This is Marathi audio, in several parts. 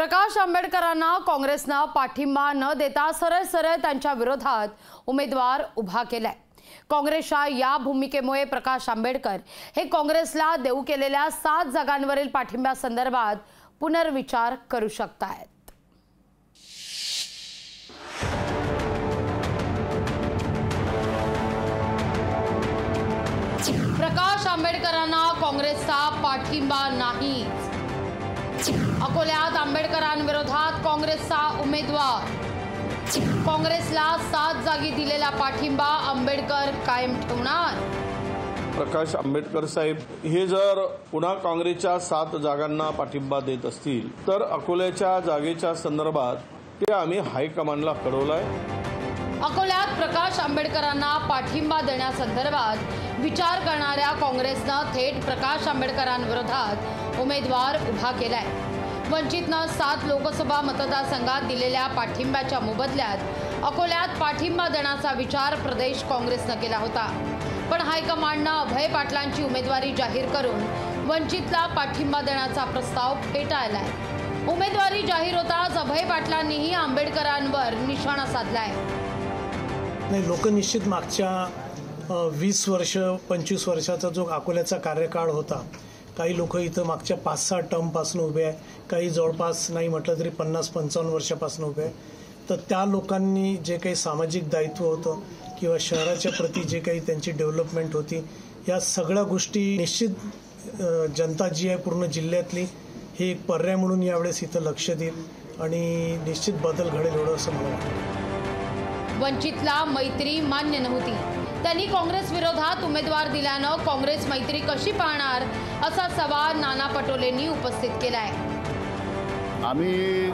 प्रकाश आंबेडकरांना काँग्रेसने पाठिंबा न देता सरळ सरळ त्यांच्या विरोधात उमेदवार उभा केलाय। काँग्रेसच्या या भूमिकेमुळे प्रकाश आंबेडकर हे काँग्रेसला देऊ केलेल्या 7 जागांवरील पाठिंब्यासंदर्भात पुनर्विचार करू शकतात। प्रकाश आंबेडकरांना काँग्रेसचा पाठिंबा नाही। अकोल्यात आंबेडकरांविरोधात काँग्रेसचा उमेदवार। काँग्रेसला 7 जागी दिलेला पाठिंबा आंबेडकर कायम ठेवणार। प्रकाश आंबेडकर साहेब हे जर पुन्हा काँग्रेसच्या 7 जागांना पाठिंबा देत असतील तर अकोल्याच्या जागेच्या संदर्भात ते आम्ही हायकमांडला कळवलंय। अकोल्यात प्रकाश आंबेडकरांना पाठिंबा देण्यासंदर्भात विचार करणाऱ्या काँग्रेसने थेट प्रकाश आंबेडकरांविरोधात उमेदवार उभा केलाय। वंचितने 7 लोकसभा मतदारसंघात दिलेल्या पाठिंब्याच्या मोबदल्यात अकोल्यात पाठिंबा देण्याचा विचार प्रदेश काँग्रेसने केला होता, पण हायकमांडने अभय पाटलांची उमेदवारी जाहीर करून वंचितला पाठिंबा देण्याचा प्रस्ताव फेटाळलाय। उमेदवारी जाहीर होताच अभय पाटलांनीही आंबेडकरांवर निशाणा साधलाय। लोक निश्चित मागच्या 20 वर्ष 25 वर्षाचा जो अकोल्याचा कार्यकाळ होता, काही लोक इथं मागच्या 5-6 टर्मपासून उभे आहे, काही जवळपास नाही म्हटलं तरी 50-55 वर्षापासून उभे आहे। तर त्या लोकांनी जे काही सामाजिक दायित्व होतं किंवा शहराच्या प्रती जे काही त्यांची डेव्हलपमेंट होती, या सगळ्या गोष्टी निश्चित जनता जी आहे पूर्ण जिल्ह्यातली हे एक पर्याय म्हणून यावेळेस इथं लक्ष देईल आणि निश्चित बदल घडेल एवढं असं मला वाटतं। वंचितला मैत्री मान्य नव्हती, त्यांनी काँग्रेस विरोधात उमेदवार दिल्यानं काँग्रेस मैत्री कशी पाहणार असा सवाल नाना पटोलेंनी उपस्थित केलाय। आम्ही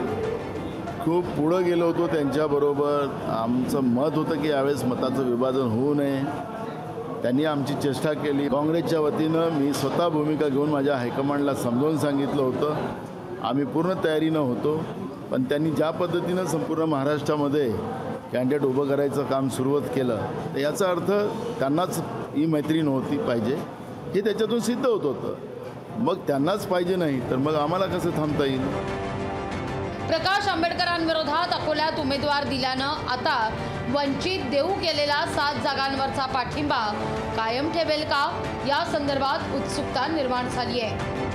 खूप पुढे गेलो होतो त्यांच्याबरोबर। आमचं मत होतं की यावेळेस मताचं विभाजन होऊ नये। त्यांनी आमची चेष्टा केली। काँग्रेसच्या वतीनं मी स्वतः भूमिका घेऊन माझ्या हायकमांडला समजावून सांगितलं होतं। आम्ही पूर्ण तयारीनं होतो, पण त्यांनी ज्या पद्धतीनं संपूर्ण महाराष्ट्रामध्ये कॅन्डिडेट उभं करायचं काम सुरुवात केलं, तर याचा अर्थ त्यांनाच ही मैत्री नव्हती पाहिजे हे त्याच्यातून सिद्ध होत होतं। मग त्यांनाच पाहिजे नाही तर मग आम्हाला कसं थांबता येईल। प्रकाश आंबेडकरांविरोधात अकोल्यात उमेदवार दिल्यानं आता वंचित देऊ केलेला 7 जागांवरचा पाठिंबा कायम ठेवेल का या संदर्भात उत्सुकता निर्माण झाली आहे।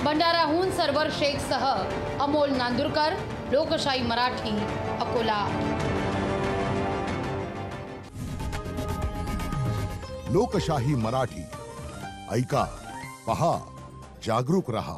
भंडाऱ्याहून सरवर शेखसह अमोल नांदुरकर, लोकशाही मराठी, अकोला। लोकशाही मराठी ऐका, पहा, जागरूक रहा।